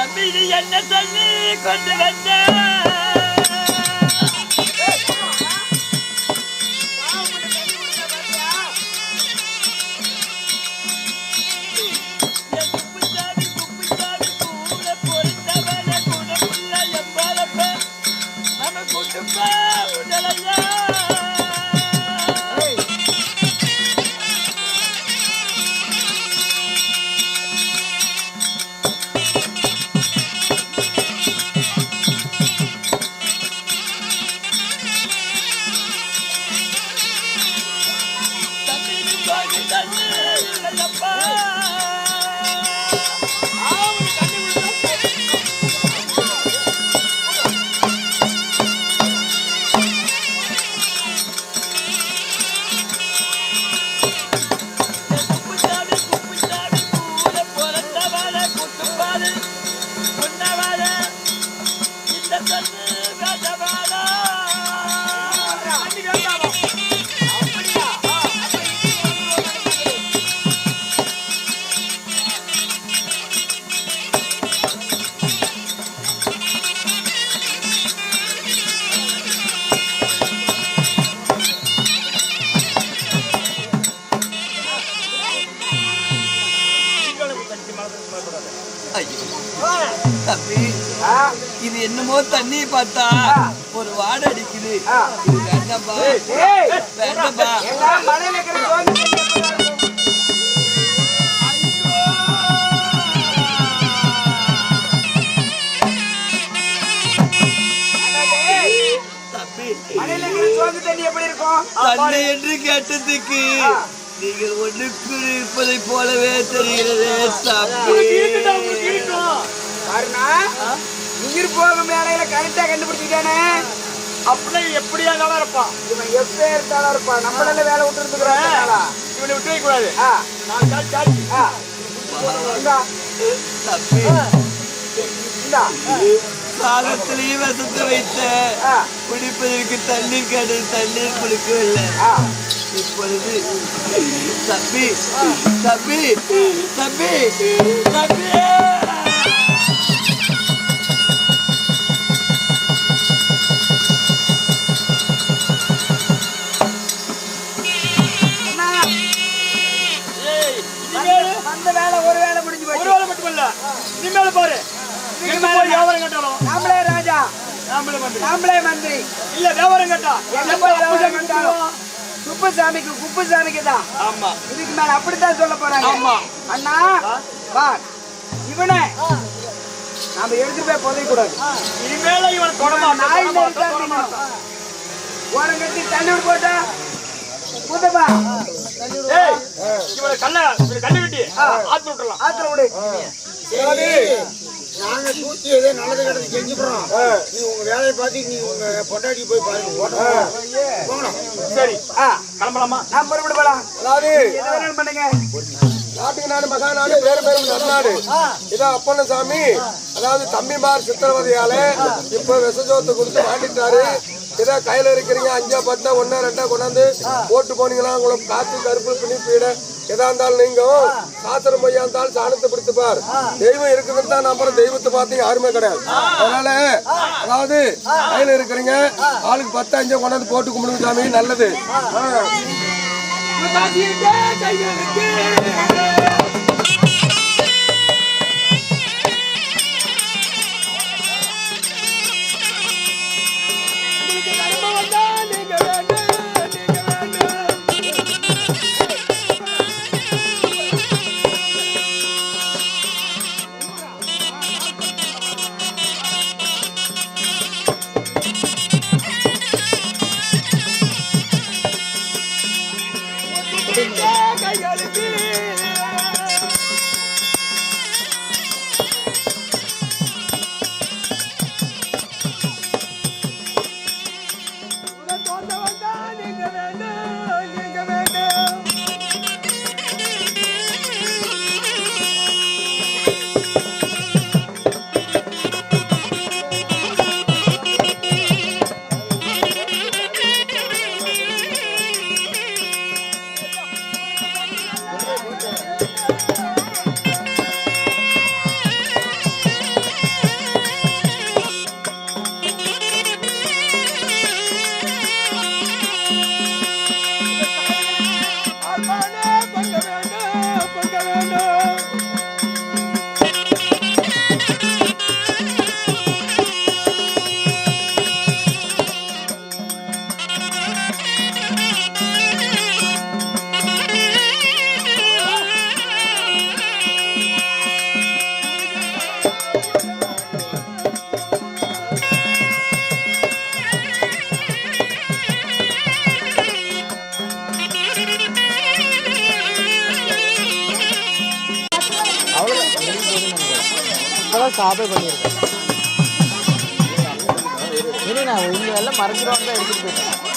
தம்பி நீ என்ன தண்ணி கொண்டு வந்த இது என்னமோ தண்ணி பார்த்தா ஒரு வாடை அடிக்குது. வேண்டாம்பா வேண்டாம்பா. தண்ணி என்று கேட்டதுக்கு நீங்கள் ஒன்றுக்கு இருப்பதை போலவே தெரிகிறது. உயிர் போகும் வேலையில கரெக்டா கண்டுபிடிச்சிட்டானே. அப்படியே எப்படியா இருந்தாலும் இருப்பான். இவன் எப்ப இருந்தாலும் இருப்பான். நம்மளால வேலை விட்டு இருந்துக்கிறான். இவனை விட்டு வைக்க கூடாது. சாதத்திலேயே வசத்து வைத்த குடிப்பதற்கு தண்ணீர் கேட்டது, தண்ணீர் குடிக்கவில்லை. இப்பொழுது தம்பி தம்பி தம்பி தம்பி அந்த வேலை ஒரு வேலை முடிஞ்சு போச்சு. ஒரு வேலை மட்டுமல்ல, இனிமேல பாரு வியாபாரம் கட்டாலும் நாமளே ராஜா, நாமளே மந்திரி. இல்ல வியாபாரம் கட்டா குப்புசாமிக்கு குப்புசாமிக்கு தான். ஆமா, இதுக்கு மேல அப்படித்தான் சொல்ல போறாங்க. ஆமா அண்ணா வா, இவனை நாம எடுத்து போய் புதைய கூடாது. இனிமேல இவன் நாய் ஓரம் கட்டி தண்ணி போட்டா புதப்பா இவனை கண்ணு வெட்டி ஆத்துல விட்டுறலாம். ஆத்துல விடு. நாங்க தூக்கி ஏதோ நல்லது கிடந்து செஞ்சுக்கிறோம். நீ உங்க வேலையை பார்த்து நீ உங்க பொண்டாட்டி போய் பாருங்க. சரி கிளம்பலாமா? நான் புறப்பட்டு போலாம். அதாவது எது வேணாலும் பண்ணுங்க. நாட்டுக்கு நாடு மகா நாடு பேரு பேரும் நன்னாடு. இதான் அப்பண்ணசாமி. அதாவது தம்பிமார் சித்திரவதையால இப்ப விஷஜோத்தை கொடுத்து மாட்டிட்டாரு. ஏதோ கையில இருக்கிறீங்க 5 10 1 2 கொண்டாந்து போட்டு போனீங்களா உங்களுக்கு காத்து கருப்பு பிணிப்பீட எதா இருந்தாலும் நீங்க சாத்திரம் பொய்யா இருந்தாலும் சாணத்தை பிடித்துப்பார். தெய்வம் இருக்குதுன்னு தான் நம்புற, தெய்வத்தை பார்த்து யாருமே கிடையாது. அதனால அதாவது கையில இருக்கிறீங்க ஆளுக்கு 10 5 கொண்டாந்து போட்டு கும்பிடுங்க சாமி, நல்லது. தான் ஸ்டாப்பே பண்ணியிருக்கேன். இனி நான் இங்கே எல்லாம் மறைச்சிருவாங்க தான் எடுத்துகிட்டு போயிட்டேன்.